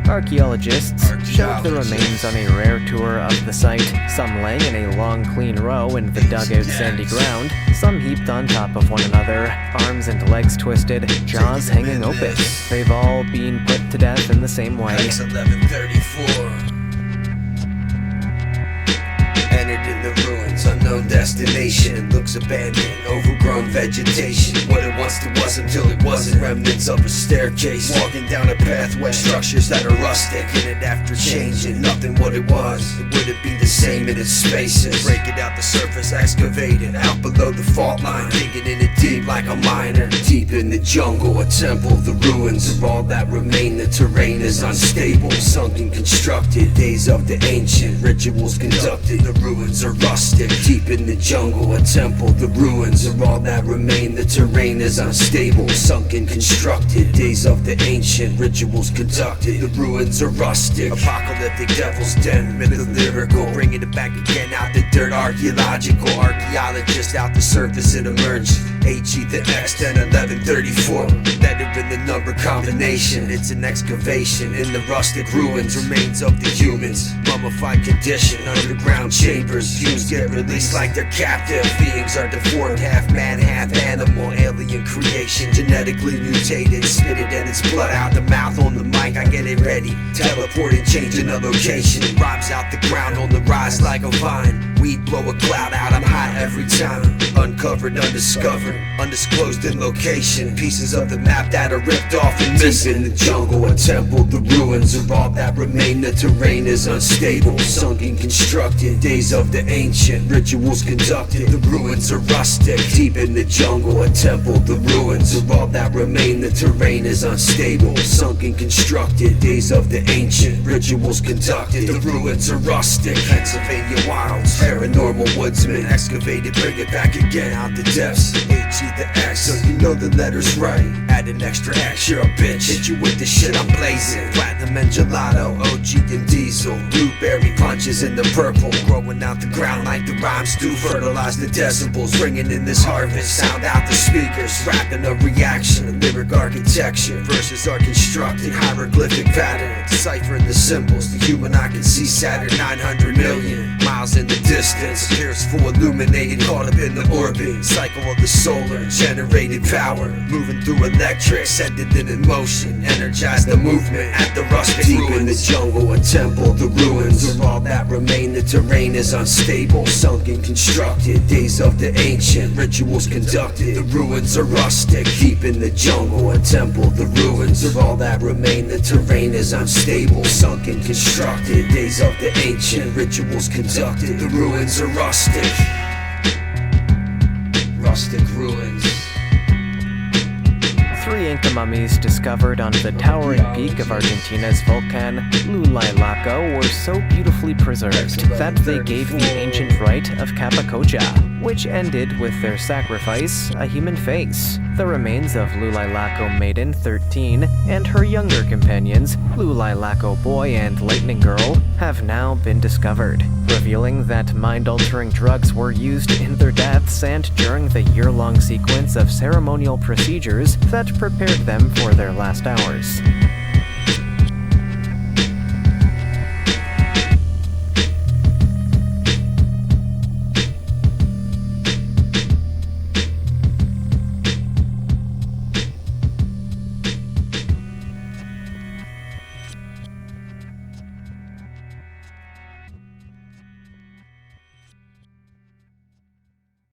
Archaeologists showed the remains on a rare tour of the site, some laying in a long clean row in the dug-out sandy ground, some heaped on top of one another, arms and legs twisted, jaws hanging open. They've all been put to death in the same way. Hex1134 entered in the ruins, unknown destination. Looks abandoned, overgrown vegetation. What it once was until it wasn't. Remnants of a staircase, walking down a pathway. Structures that are rustic, in it after changing. Nothing what it was, would it be the same in its spaces? Break it out the surface, excavate it out below the fault line. Digging in it deep like a miner. Deep in the jungle, a temple. The ruins of all that remain. The terrain is unstable, sunken, constructed. Days of the ancient, rituals conducted. The ruins are rustic, deep in the jungle, a temple. The ruins are all that remain. The terrain is unstable, sunken, constructed. Days of the ancient, rituals conducted. The ruins are rustic, apocalyptic, devil's den, mytholyrical. Bringing it back again out the dirt, archaeological. Archaeologist out the surface, it emerged. Hex1134, letter in the number combination. It's an excavation in the rustic ruins. Remains of the humans, mummified condition. Underground chambers, views get released like they're captive. Beings are deformed, half man, half animal. Alien creation, genetically mutated. Spit it and it's blood out the mouth on the mic. I get it ready, teleporting, changing a location. Rhymes out the ground on the rise like a vine. Weed blow a cloud out, I'm high every time. Uncovered, undiscovered, undisclosed in location. Pieces of the map that are ripped off and missing. In the jungle, a temple. The ruins are all that remain. The terrain is unstable, sunken, constructed. Days of the ancient, rituals conducted. The ruins are rustic, deep in the jungle, a temple. The ruins are all that remain. The terrain is unstable, sunken, constructed. Days of the ancient, rituals conducted. The ruins are rustic, Pennsylvania wilds. Paranormal woodsman, excavated, bring it back again out the depths. H-E the X, so you know the letter's right. Add an extra X, you're a bitch. Hit you with the shit I'm blazing. Platinum and gelato, OG and diesel. Blueberry punches in the purple, growing out the ground like the rhymes do. Fertilize the decibels, bringing in this harvest. Sound out the speakers, rapping a reaction. Lyric architecture, verses are constructed. Hieroglyphic pattern, deciphering the symbols. The human eye can see Saturn 900 million miles in the distance. Appears full illuminated, caught up in the orbit. Cycle of the solar, generated power. Moving through electric, set it in motion. Energize the movement at the rustic deep ruins. In the jungle, a temple. The ruins are all that remain. The terrain is unstable, sunken, constructed. Days of the ancient, rituals conducted. The ruins are rustic, deep in the jungle, a temple. The ruins are all that remain. The terrain is unstable, sunken, constructed. Days of the ancient, rituals conducted. The ruins are rustic. Rustic ruins. 3 Inca mummies discovered on the towering peak of Argentina's volcan Ruinz were so beautifully preserved that they gave the ancient rite of Capacocha, which ended with their sacrifice, a human face. The remains of Ruinz Maiden 13 and her younger companions, Ruinz Boy and Lightning Girl, have now been discovered, revealing that mind-altering drugs were used in their deaths and during the year-long sequence of ceremonial procedures that prepared them for their last hours.